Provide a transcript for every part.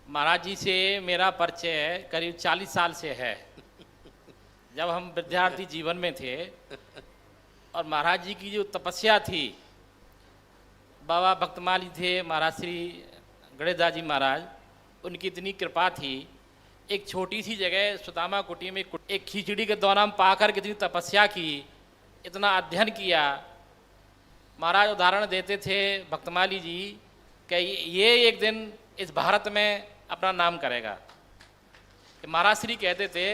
महाराज जी से मेरा परिचय करीब 40 साल से है। जब हम विद्यार्थी जीवन में थे और महाराज जी की जो तपस्या थी, बाबा भक्तमाली थे, महाराज श्री गणेशदास जी महाराज, उनकी इतनी कृपा थी। एक छोटी सी जगह सुदामा कुटी में एक खिचड़ी के दौरान पाकर कितनी तपस्या की, इतना अध्ययन किया। महाराज उदाहरण देते थे भक्तमाली जी कि ये एक दिन इस भारत में अपना नाम करेगा। कि महाराज श्री कहते थे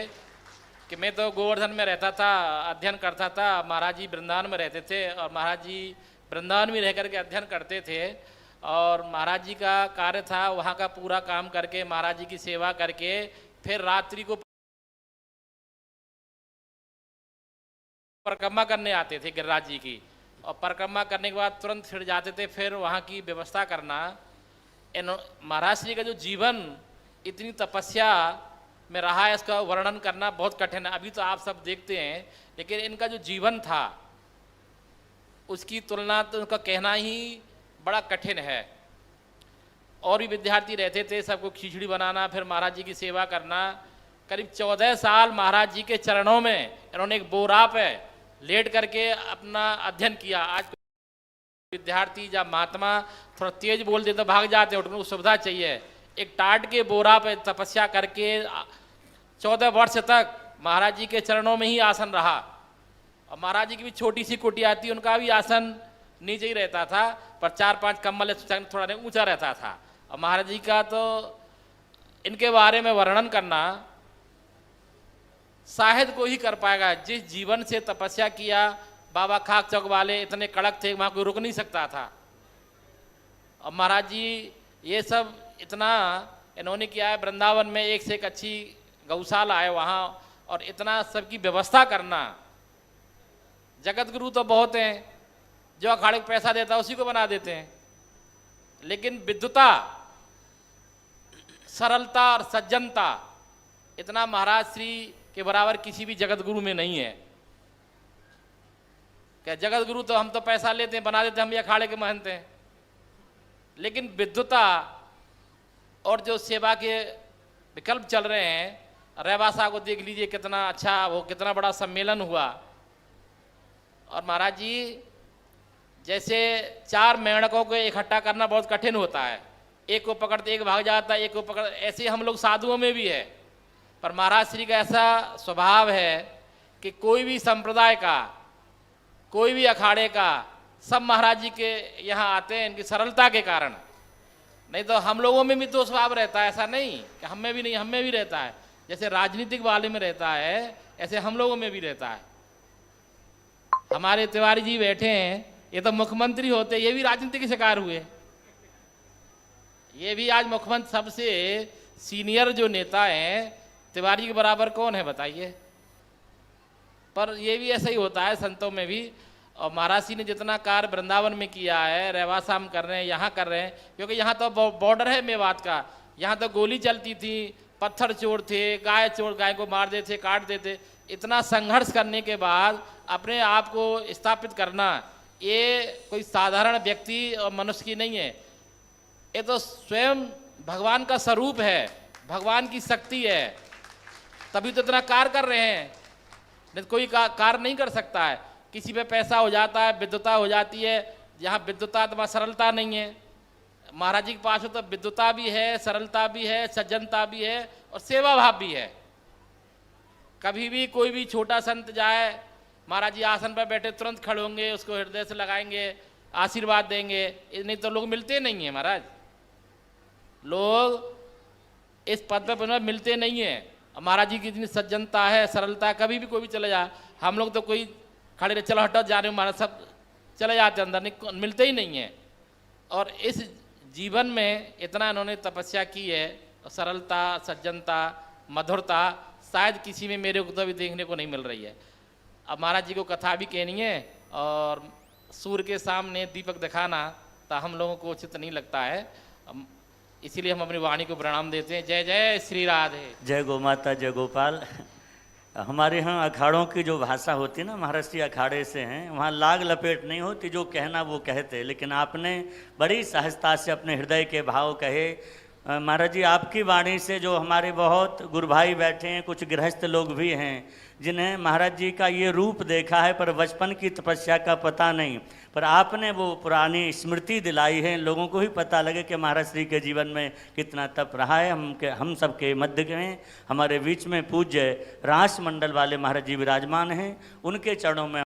कि मैं तो गोवर्धन में रहता था, अध्ययन करता था, महाराज जी वृंदावन में रहते थे और महाराज जी वृंदावन में रह करके अध्ययन करते थे और महाराज जी का कार्य था वहाँ का पूरा काम करके महाराज जी की सेवा करके फिर रात्रि को परिक्रमा करने आते थे गिरिराज जी की, और परिक्रमा करने के बाद तुरंत फिर जाते थे फिर वहाँ की व्यवस्था करना। महाराज श्री का जो जीवन इतनी तपस्या में रहा है, इसका वर्णन करना बहुत कठिन है। अभी तो आप सब देखते हैं, लेकिन इनका जो जीवन था उसकी तुलना तो उनका कहना ही बड़ा कठिन है। और भी विद्यार्थी रहते थे, सबको खिचड़ी बनाना, फिर महाराज जी की सेवा करना। करीब 14 साल महाराज जी के चरणों में इन्होंने एक बोरा पे लेट करके अपना अध्ययन किया। आज विद्यार्थी जब महात्मा थोड़ा तेज बोल देते भाग जाते हैं, उनको सुविधा चाहिए। एक टाट के बोरा पे तपस्या करके 14 वर्ष तक महाराज जी के चरणों में ही आसन रहा। और महाराज जी की भी छोटी सी कुटिया थी, उनका भी आसन नीचे ही रहता था, पर 4-5 कम्बल थोड़ा ऊंचा रहता था। और महाराज जी का तो इनके बारे में वर्णन करना शायद को ही कर पाएगा। जिस जीवन से तपस्या किया, बाबा खाक चौक वाले इतने कड़क थे, वहाँ कोई रुक नहीं सकता था। और महाराज जी ये सब इतना इन्होंने किया है। वृंदावन में एक से एक अच्छी गौशाला है वहाँ, और इतना सबकी व्यवस्था करना। जगत गुरु तो बहुत हैं, जो अखाड़े को पैसा देता है उसी को बना देते हैं, लेकिन विद्वता, सरलता और सज्जनता इतना महाराज श्री के बराबर किसी भी जगत गुरु में नहीं है। क्या जगत गुरु तो हम तो पैसा लेते हैं, बना देते हैं, हम ये अखाड़े के महंत हैं, लेकिन विद्वता और जो सेवा के विकल्प चल रहे हैं, रेवासा को देख लीजिए कितना अच्छा, वो कितना बड़ा सम्मेलन हुआ। और महाराज जी जैसे 4 मेंढकों को इकट्ठा करना बहुत कठिन होता है, एक को पकड़ते एक भाग जाता है, एक को पकड़, ऐसे हम लोग साधुओं में भी है। पर महाराज श्री का ऐसा स्वभाव है कि कोई भी संप्रदाय का, कोई भी अखाड़े का, सब महाराज जी के यहाँ आते हैं इनकी सरलता के कारण। नहीं तो हम लोगों में भी तो स्वभाव रहता है, ऐसा नहीं कि हम में भी नहीं, हम में भी रहता है। जैसे राजनीतिक वाले में रहता है, ऐसे हम लोगों में भी रहता है। हमारे तिवारी जी बैठे हैं, ये तो मुख्यमंत्री होते, ये भी राजनीति के शिकार हुए। ये भी आज मुख्यमंत्री, सबसे सीनियर जो नेता हैं, तिवारी के बराबर कौन है बताइए। पर ये भी ऐसा ही होता है संतों में भी। और महाराज जी ने जितना कार्य वृंदावन में किया है, रेवासा हम कर रहे हैं, यहाँ कर रहे हैं, क्योंकि यहाँ तो बॉर्डर है मेवात का। यहाँ तो गोली चलती थी, पत्थर चोर थे, गाय चोर, गाय को मार देते, काट देते। इतना संघर्ष करने के बाद अपने आप को स्थापित करना, ये कोई साधारण व्यक्ति और मनुष्य की नहीं है, ये तो स्वयं भगवान का स्वरूप है, भगवान की शक्ति है। तभी तो इतना कार्य कर रहे हैं, नहीं तो कोई कार्य नहीं कर सकता है। किसी पे पैसा हो जाता है, विद्वता हो जाती है। जहाँ विद्वता तो वहाँ सरलता नहीं है। महाराज जी के पास तो विद्वता भी है, सरलता भी है, सज्जनता भी है और सेवा भाव भी है। कभी भी कोई भी छोटा संत जाए, महाराज जी आसन पर बैठे तुरंत खड़े होंगे, उसको हृदय से लगाएंगे, आशीर्वाद देंगे। नहीं तो लोग मिलते नहीं हैं महाराज, लोग इस पद पर मिलते नहीं हैं। महाराज जी की इतनी सज्जनता है, सरलता है, कभी भी कोई भी चले जाए। हम लोग तो कोई खड़े रहे, चलो हटो जा रहे हो, महाराज सब चले जाते अंदर, नहीं मिलते ही नहीं है। और इस जीवन में इतना इन्होंने तपस्या की है, सरलता, सज्जनता, मधुरता शायद किसी में मेरे को तो अभी देखने को नहीं मिल रही है। अब महाराज जी को कथा भी कहनी है और सूर्य के सामने दीपक दिखाना तो हम लोगों को उचित नहीं लगता है, इसीलिए हम अपनी वाणी को प्रणाम देते हैं। जय जय श्री राधे। जय गौ माता, जय गोपाल। हमारे यहाँ अखाड़ों की जो भाषा होती है ना, महाराष्ट्री अखाड़े से हैं, वहाँ लाग लपेट नहीं होती, जो कहना वो कहते। लेकिन आपने बड़ी सहजता से अपने हृदय के भाव कहे, महाराज जी आपकी वाणी से जो हमारे बहुत गुरु भाई बैठे हैं, कुछ गृहस्थ लोग भी हैं जिन्हें महाराज जी का ये रूप देखा है पर बचपन की तपस्या का पता नहीं, पर आपने वो पुरानी स्मृति दिलाई है, लोगों को ही पता लगे कि महाराज श्री के जीवन में कितना तप रहा है। हम सबके मध्य में हमारे बीच में पूज्य रास मंडल वाले महाराज जी विराजमान हैं, उनके चरणों में